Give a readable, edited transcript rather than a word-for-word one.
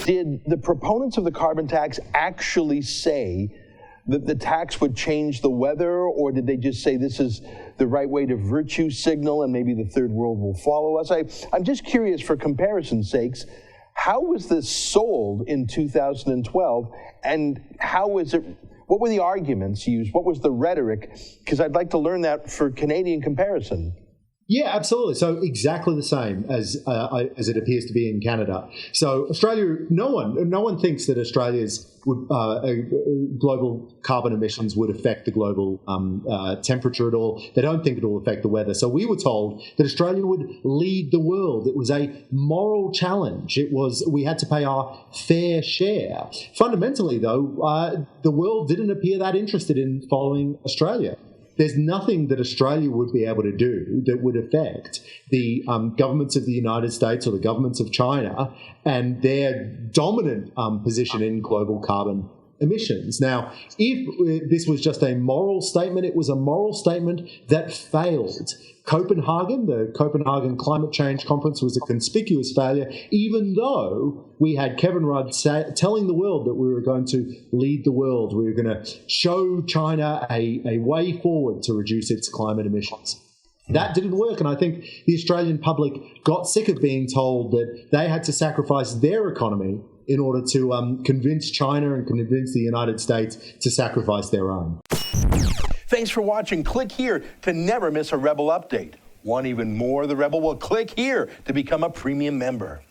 Did the proponents of the carbon tax actually say that the tax would change the weather, or did they just say this is the right way to virtue signal and maybe the third world will follow us? I'm just curious, for comparison's sakes, how was this sold in 2012, and what were the arguments used? What was the rhetoric? Because I'd like to learn that for Canadian comparison. Yeah, absolutely. So exactly the same as it appears to be in Canada. So Australia, no one thinks that Australia's global carbon emissions would affect the global temperature at all. They don't think it will affect the weather. So we were told that Australia would lead the world. It was a moral challenge. We had to pay our fair share. Fundamentally, though, the world didn't appear that interested in following Australia. There's nothing that Australia would be able to do that would affect the governments of the United States or the governments of China and their dominant position in global carbon emissions. Now, if this was just a moral statement, it was a moral statement that failed. The Copenhagen Climate Change Conference was a conspicuous failure, even though we had Kevin Rudd telling the world that we were going to lead the world. We were going to show China a way forward to reduce its climate emissions. That didn't work, and I think the Australian public got sick of being told that they had to sacrifice their economy in order to convince China and convince the United States to sacrifice their own. Thanks for watching. Click here to never miss a Rebel update. Want even more of the Rebel? Well, click here to become a premium member.